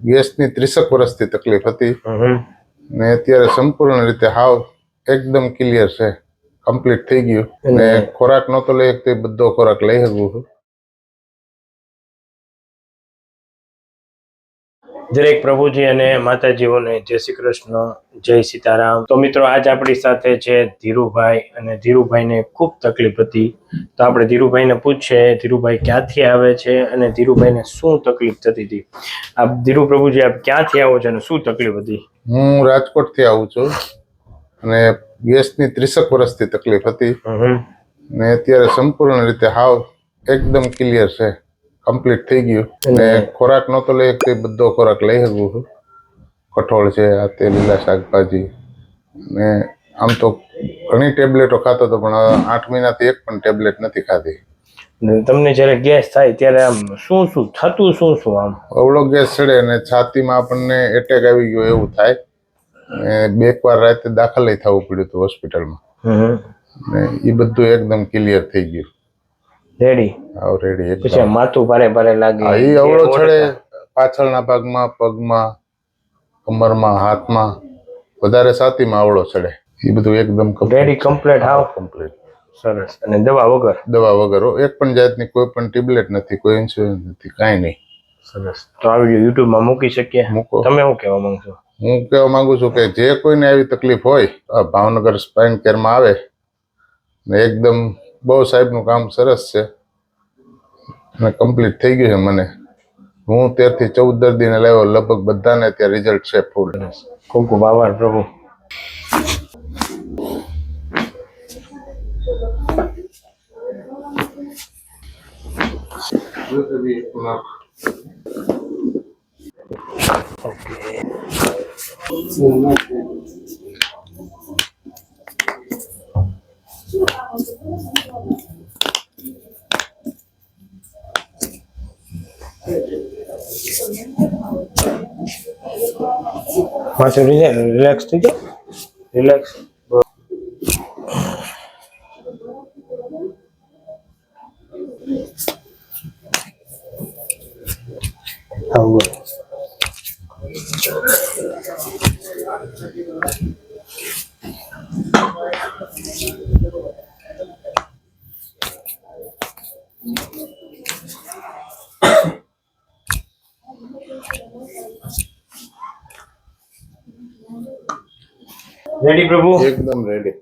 ગેસની 30 વર્ષથી તકલીફ હતી ને અત્યારે સંપૂર્ણ રીતે હાવ એકદમ ક્લિયર છે, કમ્પ્લીટ થઈ ગયું. ને ખોરાક નહોતો લઈ શકતો, બધો ખોરાક લઈ શકું છું. દરેક પ્રભુજી અને માતાજીઓને જય શ્રી કૃષ્ણ, જય સીતારામ. તો મિત્રો આજ આપણી સાથે છે ધીરુભાઈ, અને ધીરુભાઈને ખૂબ તકલીફ હતી. તો આપણે ધીરુભાઈને પૂછીએ ધીરુભાઈ ક્યાંથી આવે છે અને ધીરુભાઈને શું તકલીફ થતી હતી. આપ ધીરુ પ્રભુજી, આપ ક્યાંથી આવો છો અને શું તકલીફ હતી? હું રાજકોટથી આવું છું અને ગેસની 30 વર્ષથી તકલીફ હતી ને અત્યારે સંપૂર્ણ રીતે હાવ એકદમ ક્લિયર છે, કમ્પ્લીટ થઈ ગયું. ને ખોરાક નહોતો લઈ શકતો, બધો ખોરાક લઈ શકું છું. કઠોળ છે, આ તે લીલા શાકભાજી, ને આમ તો ઘણી ટેબ્લેટો ખાતો હતો, પણ 8 મહિનાથી એક પણ ટેબ્લેટ નથી ખાધી. તમને જયારે ગેસ થાય ત્યારે આમ શું શું થતું, શું શું આમ અવળો ગેસ ચડે અને છાતીમાં આપણને એટેક આવી ગયો એવું થાય. ને 2 વાર રાતે દાખલ થવું પડ્યું હતું હોસ્પિટલમાં. ને એ બધું એકદમ ક્લિયર થઈ ગયું. રેડી? આવ રેડી. પછી માથું ભારે ભારે લાગે? એ અવળો ચડે પાછળના ભાગમાં, પગમાં, કમરમાં, હાથમાં, વધારે છાતીમાં અવળો ચડે. એ બધું એકદમ રેડી, કમ્પ્લીટ, હાવ કમ્પ્લીટ. સરસ. અને દવા વગર? દવા વગર, એક પણ જાતની કોઈ પણ ટેબ્લેટ નથી, કોઈ ઇન્સ્યોરન્સ નથી, કાંઈ નહીં. સરસ. તો આ વિડીયો યુટ્યુબમાં મૂકી શકીએ? મૂકો. તમે શું કહેવા માંગશો? હું કહેવા માંગુ છું કે જે કોઈને આવી તકલીફ હોય, ભાવનગર સ્પાઇન કેરમાં આવે ને એકદમ બહુ સાહેબનું કામ સરસ છે અને કમ્પ્લીટ થઈ ગયું છે. મને હું 13 થી 14 દર્દીને લાવ્યો, લગભગ બધાને ત્યાં રિઝલ્ટ છે ફૂલ. ખૂબ ખૂબ આભાર પ્રભુ. માથું રિલેક્સ થઈ જાય, રિલેક્સ. રેડી પ્રભુ? એકદમ રેડી.